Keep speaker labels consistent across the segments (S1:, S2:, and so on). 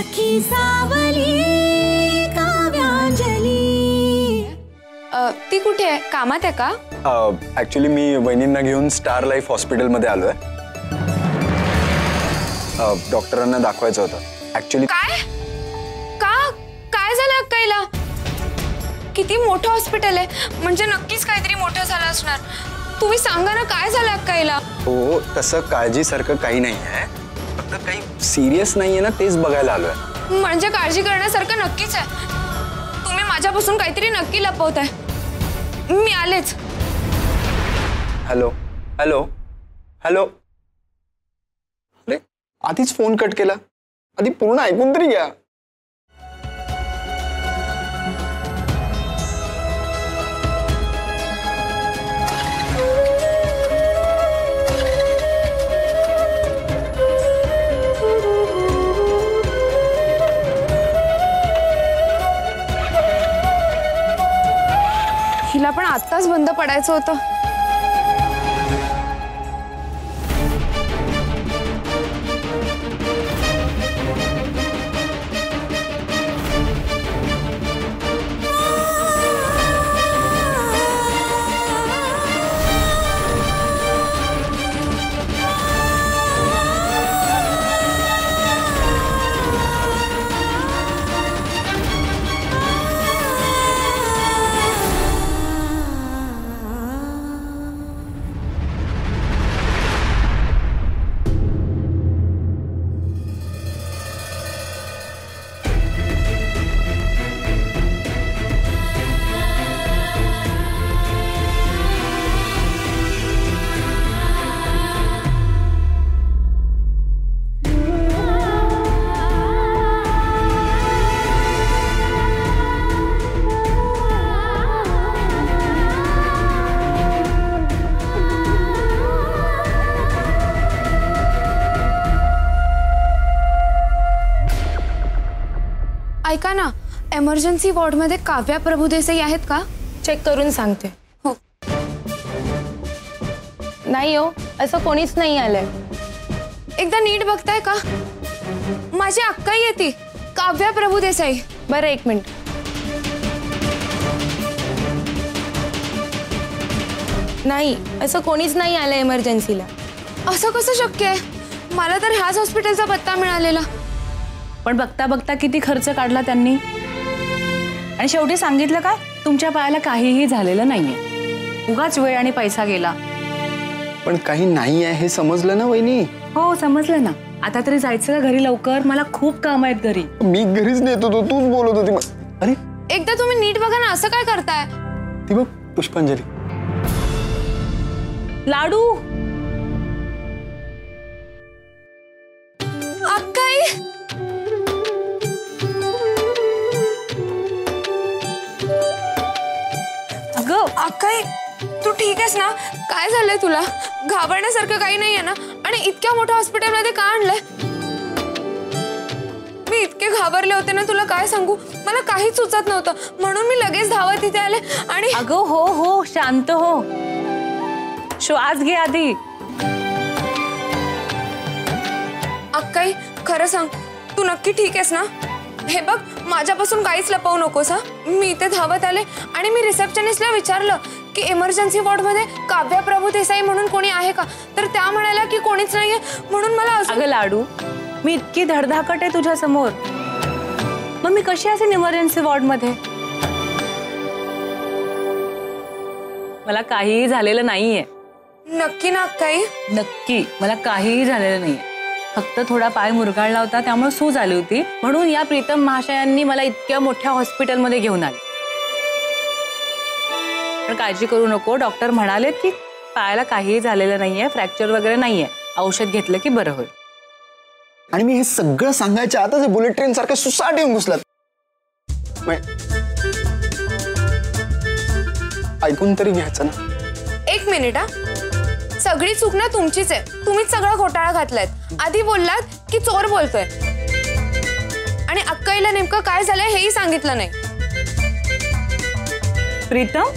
S1: सखी सावली काव्यांजली।
S2: ती कुठे आहे? कामात आहे का?
S3: ऍक्च्युली मी वहिनींना घेऊन स्टार लाईफ हॉस्पिटलमध्ये आलोय। डॉक्टरांना दाखवायचं होतं ऍक्च्युली।
S2: काय झालं अक्काईला? किती मोठं हॉस्पिटल आहे, म्हणजे नक्कीच काहीतरी मोठं झालं असणार। तुम्ही सांगा ना काय झालं अक्काईला?
S3: हो तसं काळजीसारखं काही नाही आहे, फक्त काही सिरियस नाहीये ना, तेच बघायला आलोय।
S2: म्हणजे काळजी करण्यासारखं नक्कीच आहे। तुम्ही माझ्यापासून काहीतरी नक्की लपवताय। मी आलेच।
S3: Hello hello hello. अरे आधीच फोन कट केला, आधी पूर्ण ऐकून तरी घ्या।
S2: हिला पण आत्ताच बंद पडायचं होतं। ऐका ना, इमर्जन्सी वॉर्ड मध्ये काव्या प्रभुदेसाई आहेत का?
S4: चेक करून सांगते।
S2: हो।
S4: नाही हो, असं कोणीच नाही आलंय।
S2: एकदा नीट बघताय का? माझी अक्काई येते, काव्या प्रभुदेसाई।
S4: बरं एक मिनिट। नाही, असं कोणीच नाही आलंय इमर्जन्सीला।
S2: असं कसं शक्य आहे? मला तर ह्याच हॉस्पिटलचा पत्ता मिळालेला।
S5: पण बघता बघता किती खर्च काढला त्यांनी, आणि शेवटी सांगितलं का तुमच्या पायाला काहीही झालेलं नाहीये, उगाच वेळ आणि पैसा गेला।
S3: पण काही नाही आहे हे समजलं ना वहिनी?
S5: हो समजलं ना। आता तरी जायचं का घरी लवकर? मला खूप काम आहेत घरी।
S3: मी घरीच नेत होतो, तूच बोलत होती। अरे
S2: एकदा तुम्ही नीट बघा ना, असं काय करताय?
S3: ती बघ पुष्पांजली।
S5: लाडू
S2: अक्काई,
S5: अगं
S2: अक्काई तू ठीक आहेस ना? काय झालंय तुला? घाबरण्यासारखं काही नाहीये ना? आणि इतक्या मोठ्या हॉस्पिटलमध्ये का आणलंय? मी इतके घाबरले होते ना, तुला काय सांगू, मला काहीच सुचत नव्हतं, म्हणून मी लगेच धावत इथे आले। आणि
S5: अगं हो हो शांत हो, श्वास घे आधी।
S2: अक्काई खरं सांग, तू नक्की ठीक आहेस ना? हे बघ, माझ्यापासून काहीच लपवू नकोस हा। मी इथे धावत आले आणि मी रिसेप्शनिस्टला विचारलं की इमर्जन्सी वॉर्ड मध्ये काव्या प्रभुदेसाई म्हणून कोणी आहे का, तर त्या म्हणाल्या की कोणीच नाहीये, म्हणून मला
S5: अगं लाडू, मी इतकी धडधाकट आहे तुझ्या समोर, मग मी कशी असेन इमर्जन्सी वॉर्ड मध्ये? मला काहीही झालेलं नाहीये।
S2: नक्की ना अक्काई?
S5: नक्की, मला काहीही झालेलं नाहीये, फक्त थोडा पाय मुरगाळला होता, त्यामुळे सूज आली होती, म्हणून या प्रीतम महाशयांनी मला इतक्या मोठ्या हॉस्पिटलमध्ये घेऊन आले। पण काळजी करू नको, डॉक्टर म्हणालेत की पायाला काहीही झालेलं नाहीये, फ्रॅक्चर वगैरे नाहीये, औषध घेतलं की बरं होईल।
S3: आणि मी हे सगळं सांगायच्या आताच बुलेट ट्रेन सारखं सुसाट येऊन घुसलात। ऐकून तरी घ्यायचं ना।
S2: एक मिनिट हा, सगळी चूक ना तुमचीच आहे, तुम्हीच सगळा घोटाळा घातलाय। आधी बोललात की चोर बोलतोय, आणि अक्काईला नेमकं काय झालंय हेही सांगितलं नाही।
S5: प्रीतम,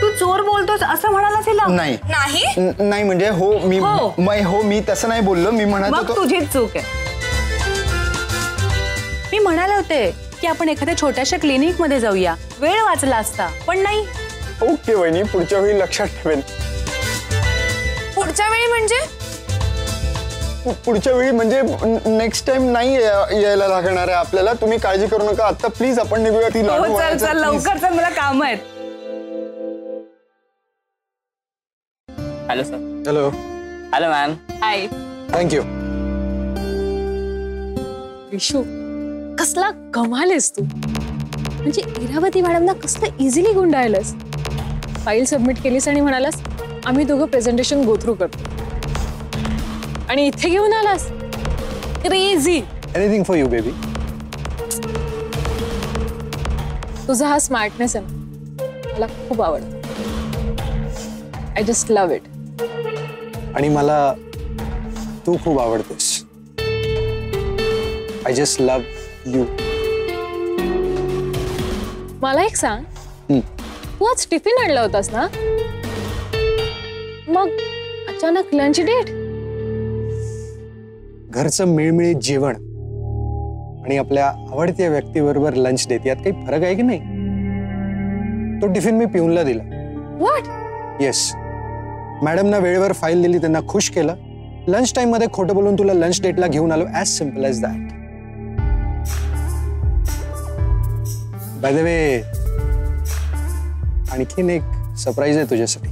S5: तू चोर बोलतोस असं म्हणाला तिला?
S3: नाही
S2: नाही
S3: नाही म्हणजे हो मी तसं नाही बोललो, मी म्हणत होतो
S5: तुझीच चूक आहे। म्हणाले होते की आपण एखाद्या छोट्याशा क्लिनिक मध्ये जाऊया, वेळ वाचला असता, पण नाही.
S3: ओके वहिनी, पुढच्या वेळी लक्षात ठेवेन.
S2: पुढच्या वेळी म्हणजे?
S3: पुढच्या वेळी म्हणजे नेक्स्ट टाइम नाही यायला लागणार आहे आपल्याला. तुम्ही काळजी करू नका. आता प्लीज आपण निघूया. ती लाडू
S5: चल
S3: वाढायचं,
S5: चल
S3: please.
S5: लवकर चल, मला काम आहेत.
S1: Hello sir.
S3: Hello.
S1: Hello ma'am.
S5: Hi.
S3: Thank you.
S6: Vishu, कसला कमाल आहेस तू. म्हणजे इरावती मॅडमना कसलं इझिली गुंडाळलंस. फाईल सबमिट केलीस आणि म्हणालास आम्ही दोघं प्रेझेंटेशन गो थ्रू करतो, आणि इथे घेऊन आलास. Crazy.
S3: Anything for you baby.
S6: तुझा हा स्मार्टनेस आहे ना, मला खूप आवडतं. I just love it.
S3: आणि मला तू खूप आवडतेस. I just love you.
S6: मला एक सांग, तू आज टिफिन आणला होतास ना, मग अचानक लंच डेट?
S3: घरचं मिळमिळीत जेवण आणि आपल्या आवडत्या व्यक्तीबरोबर लंच डेट यात काही फरक आहे की नाही? तो टिफिन मी पिऊनला दिला.
S6: व्हॉट?
S3: येस. मॅडमना वेळेवर फाईल दिली, त्यांना खुश केलं. लंच टाइम मध्ये खोटं बोलून तुला लंच डेटला घेऊन आलो. As simple as that. By the way, आणखीन एक सरप्राईज आहे तुझ्यासाठी.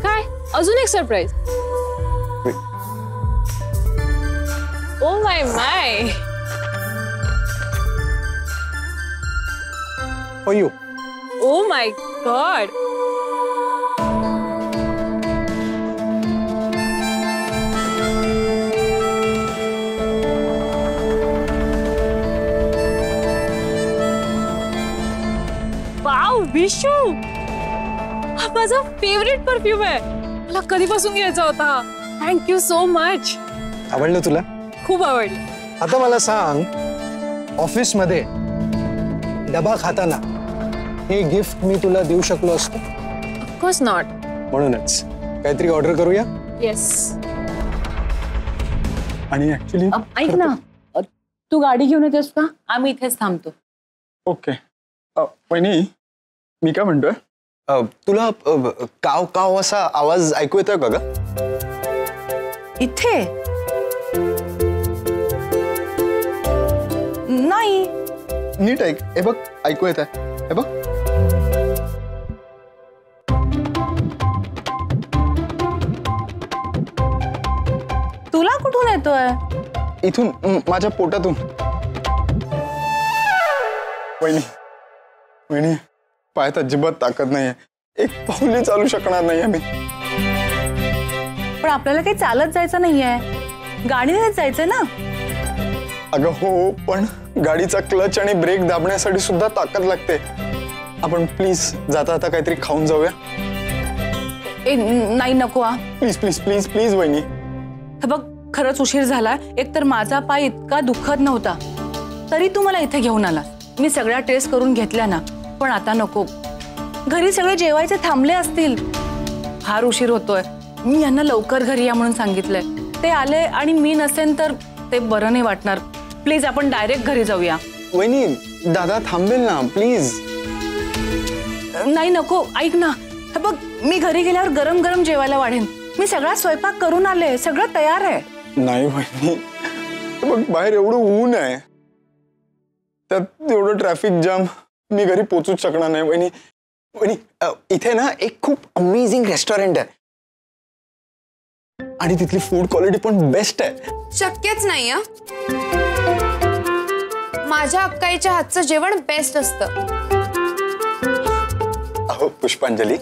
S6: काय? अजून एक surprise? Oh my my.
S3: For you.
S6: Oh my god. Wow Vishu, हा माझा फेवरेट परफ्यूम आहे. मला कधीपासून घ्यायचा होता. Thank you so much.
S3: आवडलं तुला?
S6: खूप आवडलं.
S3: आता मला सांग, ऑफिस मध्ये डबा खाताना हे गिफ्ट मी तुला देऊ शकलो असतो?
S6: Of course not.
S3: म्हणूनच काहीतरी ऑर्डर करूया.
S6: येस.
S3: आणि ऍक्च्युली
S5: ऐक ना, तू गाडी घेऊन येतेस का? आम्ही इथेच थांबतो.
S3: ओके. वहिनी, मी काय म्हणतोय, तुला काव काव असा आवाज ऐकू येतोय का ग?
S5: इथे नाही.
S3: नीट ऐक. हे बघ, ऐकू येत आहे. हे बघ.
S5: तुला कुठून येतोय?
S3: इथून, माझ्या पोटातून. वहिनी, वहिनी, पायात अजिबात ताकद नाहीये. एक पाऊलही चालू शकणार नाही आम्ही.
S5: पण आपल्याला काही चालत जायचं नाहीये, गाडीने जायचं ना.
S3: अगं हो, पण गाडीचा क्लच आणि ब्रेक दाबण्यासाठी सुद्धा ताकद लागते. आपण प्लीज जाता आता काहीतरी खाऊन जाऊया.
S5: नाही नको.
S3: प्लीज प्लीज प्लीज प्लीज वहिनी.
S5: हे बघ, खरंच उशीर झाला. एकतर माझा पाय इतका दुखत नव्हता, तरी तू मला इथे घेऊन आला. मी सगळ्या टेस्ट करून घेतल्या ना, पण आता नको. घरी सगळे जेवायचे थांबले असतील. फार उशीर होतोय. मी यांना लवकर घरी या म्हणून सांगितलंय. ते आले आणि मी नसेन तर ते बरं नाही वाटणार. प्लीज आपण डायरेक्ट घरी जाऊया.
S3: वहिनी, दादा थांबेल ना, प्लीज.
S5: नाही नको. ऐक ना, हे बघ, मी घरी गेल्यावर गरम गरम जेवायला वाढेन. मी सगळा स्वयंपाक करून आले, सगळं तयार आहे.
S3: नाही वहिनी, बघ बाहेर एवढं ऊन आहे, त्यात एवढं ट्रॅफिक जाम, मी घरी पोहोचूच शकणार नाही. वहिनी, वहिनी, इथे ना एक खूप अमेझिंग रेस्टॉरंट आहे आणि तिथली फूड क्वालिटी पण बेस्ट आहे.
S2: शक्यच नाही. माझ्या अक्काईच्या हातचं जेवण बेस्ट असतं.
S3: अहो पुष्पांजली,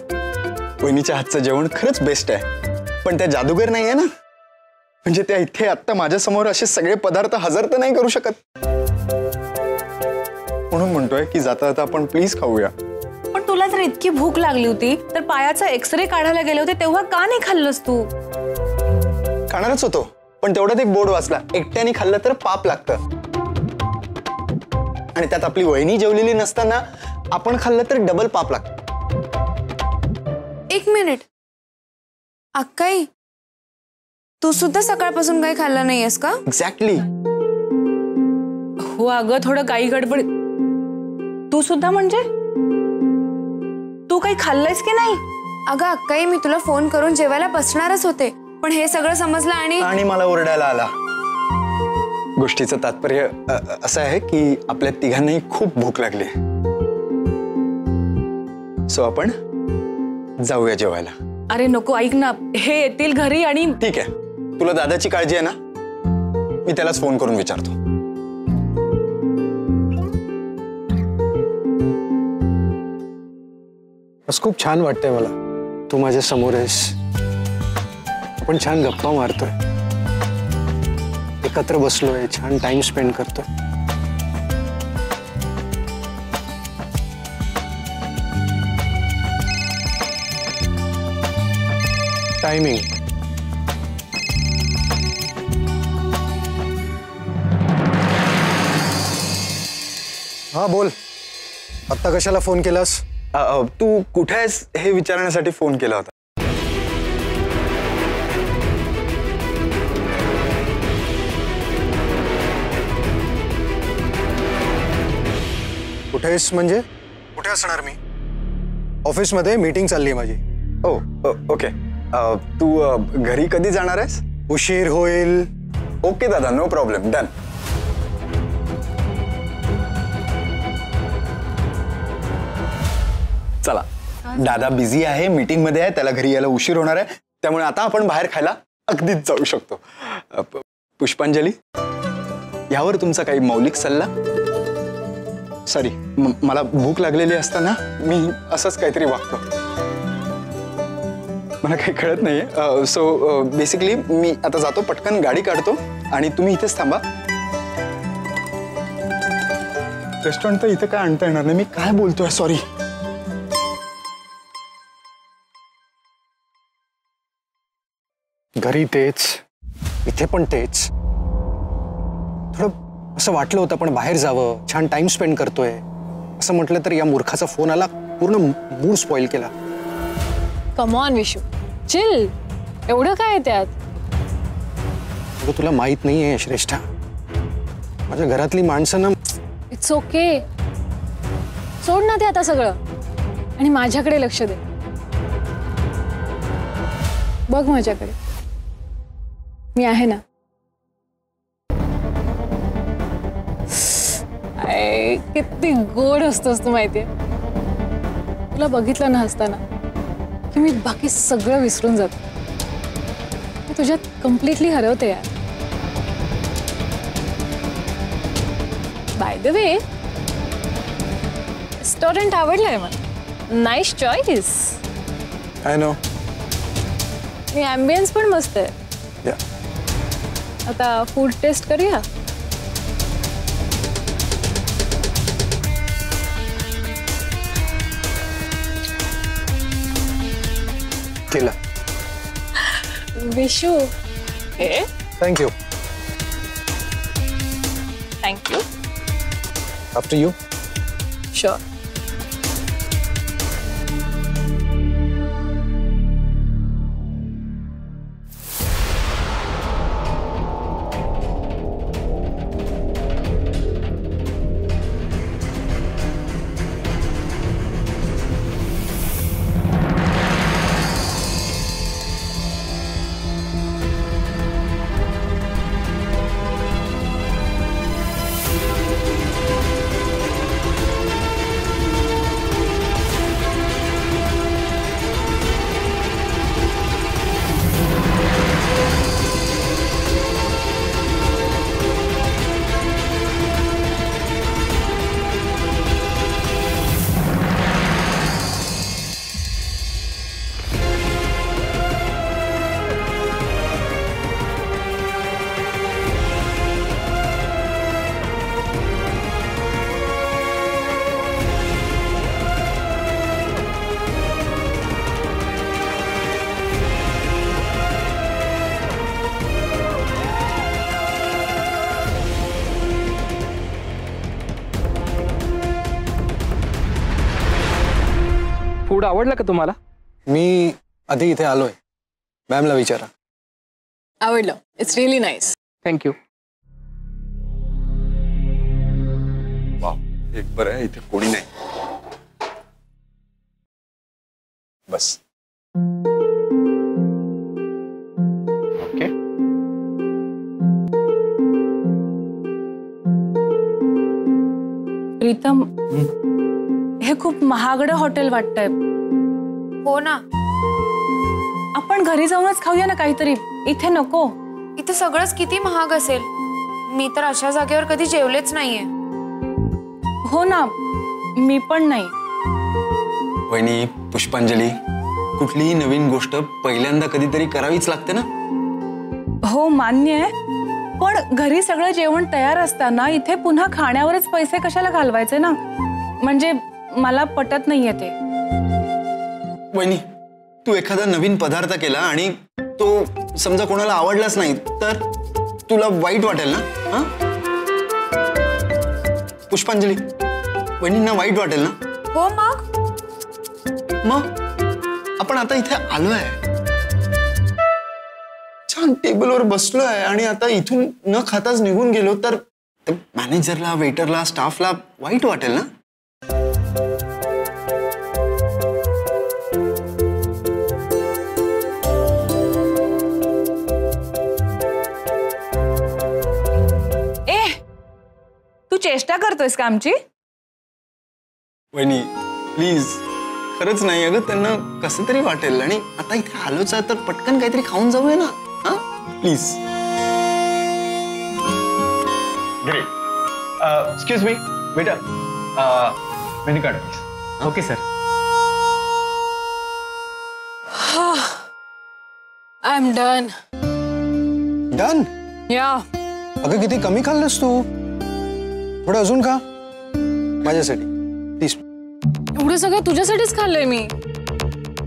S3: वहिनीच्या हातचं जेवण खरंच बेस्ट आहे, पण त्या जादूगर नाही आहे ना. म्हणजे त्या इथे आता माझ्या समोर असे सगळे पदार्थ हजर तर नाही करू शकत. म्हणून म्हणतोय की जाता जाता आपण प्लीज खाऊया.
S5: पण तुला जर इतकी भूक लागली होती तर पायाचा एक्सरे काढायला गेले होते तेव्हा का नाही खाल्लंस तू?
S3: खाणारच होतो, पण तेवढ्यात एक बोर्ड वाचला, एकट्याने खाल्लं तर पाप लागतं. आणि त्यात आपली वहिनी जेवलेली नसताना आपण खाल्लं तर डबल पाप लागतं.
S2: एक मिनिट, अक्काई, तू सुद्धा सकाळपासून काही खाल्लं नाहीयेस का?
S3: एक्झॅक्टली.
S5: हो अगं, थोडं काही गडबड. तू सुद्धा म्हणजे तू काही खाल्लंयस की नाही?
S2: अगं अक्काई, मी तुला फोन करून जेवायला बसणारच होते, पण हे सगळं समजलं आणि
S3: मला ओरडायला आला. गोष्टीचं तात्पर्य असं आहे की आपल्या तिघांनाही खूप भूक लागली. सो आपण जाऊया जेवायला.
S5: अरे नको, ऐक ना, हे येतील घरी आणि.
S3: ठीक आहे, तुला दादाची काळजी आहे ना? मी त्यालाच फोन करून विचारतो.
S7: आज खूप छान वाटतंय मला, तू माझ्या समोर आहेस. आपण छान गप्पा मारतोय, एकत्र बसलोय, छान टाइम स्पेंड करतोय. टायमिंग. हा बोल, आत्ता कशाला फोन केलास?
S3: तू कुठे आहेस हे विचारण्यासाठी फोन केला होता.
S7: कुठे आहेस म्हणजे? कुठे असणार मी? ऑफिसमध्ये मीटिंग चालली आहे माझी.
S3: ओके. तू घरी कधी जाणार आहेस?
S7: उशीर होईल.
S3: ओके दादा, नो प्रॉब्लेम, डन. चला, दादा बिझी आहे, मीटिंग मध्ये आहे, त्याला घरी यायला उशीर होणार आहे, त्यामुळे आता आपण बाहेर खायला अगदीच जाऊ शकतो. पुष्पांजली, यावर तुमचा काही मौलिक सल्ला? सॉरी, मला भूक लागलेली असताना मी असंच काहीतरी वागतो, मला काही कळत नाहीये. सो बेसिकली मी आता जातो, पटकन गाडी काढतो आणि तुम्ही इथेच थांबा. रेस्टॉरंट तर इथे काय आणता येणार नाही. मी काय बोलतोय, सॉरी.
S7: घरी तेच, इथे पण तेच. थोडं असं वाटलं होतं पण बाहेर जावं, छान टाइम स्पेंड करतोय असं म्हटलं तर या मूर्खाचा फोन आला, पूर्ण मूड स्पॉइल केला.
S6: Come on Vishu, chill. एवढं काय आहे त्यात?
S7: अगं तुला माहित नाहीये श्रेष्ठा, माझ्या घरातली माणसं ना.
S6: इट्स ओके, सोड ना ते आता सगळं आणि माझ्याकडे लक्ष दे. बघ माझ्याकडे, मी आहे ना. किती गोड असतोस तू, माहितीये. तुला बघितलं ना हसताना की मी बाकी सगळं विसरून जातो. मी तुझ्यात कम्प्लिटली हरवते यार. बाय द वे, रेस्टॉरंट आवडलंय मला. Nice choice.
S7: I know.
S6: आणि ॲम्बियन्स पण मस्त आहे. आता फूड टेस्ट करूया.
S7: केलं.
S6: Vishu,
S7: thank you.
S6: Thank you.
S7: After you.
S6: Sure.
S1: Food आवडलं का तुम्हाला?
S7: मी आधी इथे आलोय, मॅमला विचारा.
S6: आवडलं. It's really nice.
S1: थँक्यू.
S3: एक बरं आहे इथे कोणी नाही. बस. ओके.
S5: प्रीतम, हे खूप महागडं हॉटेल वाटतंय.
S2: हो ना.
S5: आपण घरी जाऊनच खाऊया ना काहीतरी, इथे नको.
S2: इथे सगळंच किती महाग असेल. मी तर अशा जागेवर कधी जेवलेच नाहीये.
S5: हो ना, मी पण नाही.
S3: वहिनी, पुष्पांजली, कुठलीही नवीन गोष्ट पहिल्यांदा कधीतरी करावीच लागते ना.
S5: हो मान्य आहे, पण घरी सगळं जेवण तयार असताना इथे पुन्हा खाण्यावरच पैसे कशाला घालवायचे ना. म्हणजे मला पटत नाहीये ते.
S3: वहिनी, तू एखादा नवीन पदार्थ केला आणि तो समजा कोणाला आवडलाच नाही तर तुला वाईट वाटेल ना. हा पुष्पांजली, वहिनींना वाईट वाटेल ना.
S2: हो मग
S3: आपण आता इथे आलोय, छान टेबलवर बसलोय आणि आता इथून न खाताच निघून गेलो तर मॅनेजरला, वेटरला, स्टाफला वाईट वाटेल ना.
S5: तू चेष्टा करतोयस का आमची?
S3: वहिनी प्लीज, खरंच नाही. अगं त्यांना कसं तरी वाटेल आणि आता इथे आलोच आहे तर पटकन काहीतरी खाऊन जाऊया ना. हा प्लीज.
S8: ग्रेट. एक्सक्यूज मी, बेटा, menu card please.
S1: Okay sir.
S6: I am done.
S7: Done?
S6: या.
S7: अगं किती कमी खाल्लंस तू. थोडं अजून खा माझ्यासाठी प्लीज.
S6: एवढं सगळं तुझ्यासाठीच खाल्लंय मी.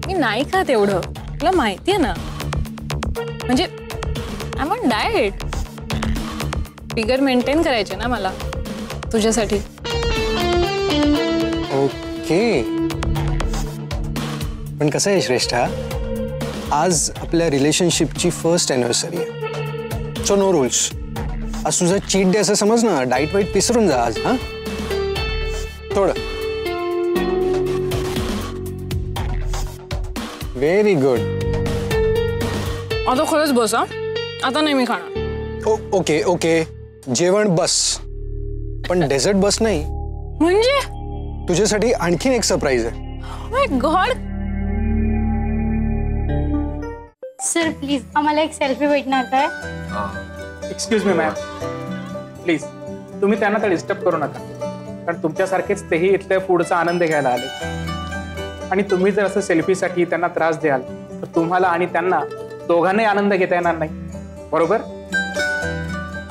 S6: मी नाही खात एवढं, तुला माहितीये ना. म्हणजे I am on diet. Figure maintain करायचे ना मला तुझ्यासाठी.
S7: ओके. पण कसं आहे श्रेष्ठा, आज आपल्या रिलेशनशिपची फर्स्ट अॅनिव्हर्सरी आहे. So no rules. आज तुझा चीट डे असं समज ना. डाईट वाईट पिसरून जा आज. हा थोडं. Very good.
S6: आता खरंच बस. हा आता नाही मी खाणार.
S7: ओके ओके, जेवण बस, पण डेझर्ट बस नाही.
S6: म्हणजे
S7: तुझ्यासाठी आणखीन एक सरप्राईज आहे.
S6: माय गॉड.
S9: सर प्लीज आम्हाला एक सेल्फी भेटणार काय?
S1: एक्सक्यूज मी मॅम, प्लीज तुम्ही त्यांना तर डिस्टर्ब करू नका, कारण तुमच्यासारखेच तेही इथल्या फूडचा आनंद घ्यायला आले. आणि तुम्ही जर असं सेल्फीसाठी त्यांना त्रास द्याल तर तुम्हाला आणि त्यांना दोघांनाही आनंद घेता येणार नाही. बरोबर?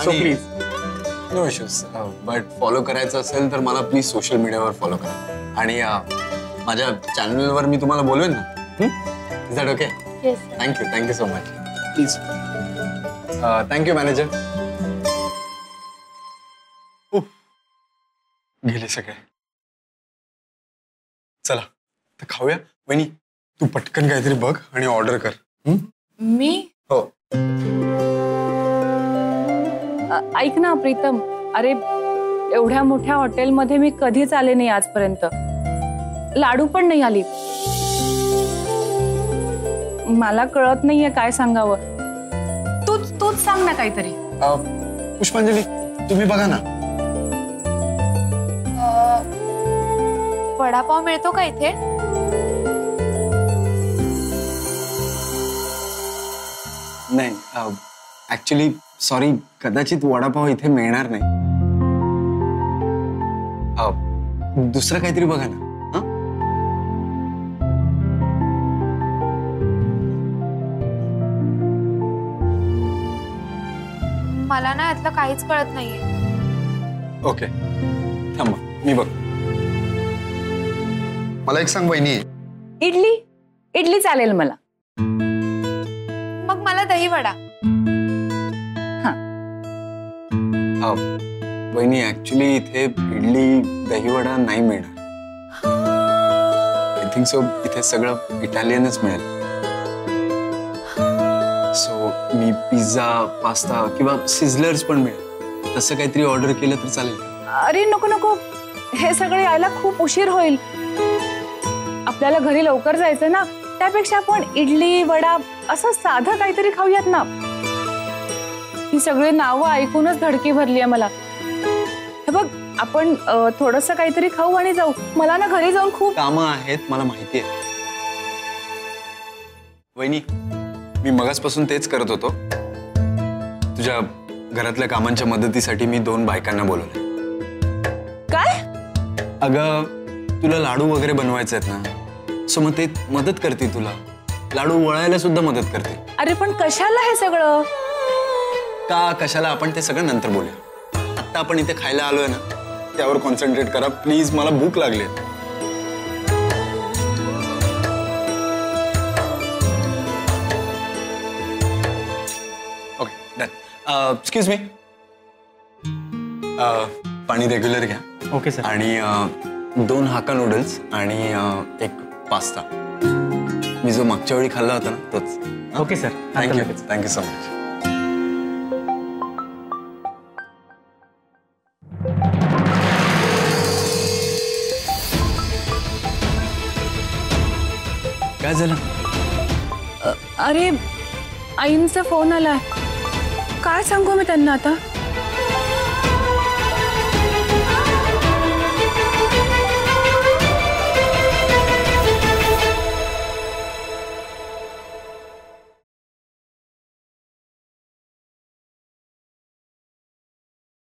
S1: So please.
S3: No issues. But follow करायचं असेल तर मला प्लीज सोशल मीडियावर फॉलो करा आणि माझ्या चॅनलवर मी तुम्हाला बोलवेन ना. Is that okay?
S9: Yes.
S3: Thank you so much.
S1: Please.
S3: Thank you manager. गेले सगळे. चला तर खाऊया. वहिनी तू पटकन काहीतरी बघ आणि ऑर्डर कर.
S5: मी?
S3: हो.
S5: ऐक ना प्रीतम, अरे एवढ्या मोठ्या हॉटेलमध्ये मी कधीच आले नाही आजपर्यंत. लाडू पण नाही आली. मला कळत नाहीये काय सांगावं. तूच सांग ना काहीतरी.
S3: पुष्पांजली तुम्ही बघा ना.
S2: वडापाव मिळतो का इथे?
S3: नाही ऍक्च्युली सॉरी, कदाचित वडापाव इथे मिळणार नाही. दुसरं काहीतरी बघा ना.
S2: मला ना यातलं काहीच कळत नाहीये.
S3: ओके थांबा मी बघ. मला एक सांग वहिनी.
S5: इडली चालेल मला.
S2: मग मला दही वडा.
S3: वहिनी ऍक्च्युली इथे इडली दहीवडा नाही मिळणार. आय थिंक सो इथे सगळं इटालियनच मिळेल. सो मी पिझ्झा, पास्ता किंवा सिझलर्स पण मिळेल. तसं काहीतरी ऑर्डर केलं तर चालेल.
S5: अरे नको नको, हे सगळे यायला खूप उशीर होईल. आपल्याला घरी लवकर जायचं ना, त्यापेक्षा आपण इडली वडा असं साधं काहीतरी खाऊयात ना. ही सगळी नावं ऐकूनच धडकी भरली आहे मला. हे बघ, आपण थोडंसं काहीतरी खाऊ आणि जाऊ. मला ना घरी जाऊन खूप
S3: कामं आहेत, मला माहिती आहे. वहिनी, मी मगासपासून तेच करत होतो. तुझ्या घरातल्या कामांच्या मदतीसाठी मी 2 बायकांना बोलवले.
S5: काय?
S3: अगं, तुला लाडू वगैरे बनवायचे आहेत ना, सो मग ते मदत करतील तुला. लाडू वळायला सुद्धा मदत करतील.
S5: अरे पण कशाला हे सगळं?
S3: का कशाला, आपण ते सगळं नंतर बोलूया. आत्ता आपण इथे खायला आलोय ना, त्यावर कॉन्सन्ट्रेट करा प्लीज. मला भूक लागली. Okay, done. एक्सक्यूज मी, पाणी रेग्युलर घ्या.
S1: Okay sir.
S3: आणि 2 हाका नूडल्स आणि 1 पास्ता. मी जो मागच्या वेळी खाल्ला होता ना तोच.
S1: Okay sir.
S3: Thank you so much. काय झालं?
S5: अरे आईंचा फोन आलाय. काय सांगू मी त्यांना आता?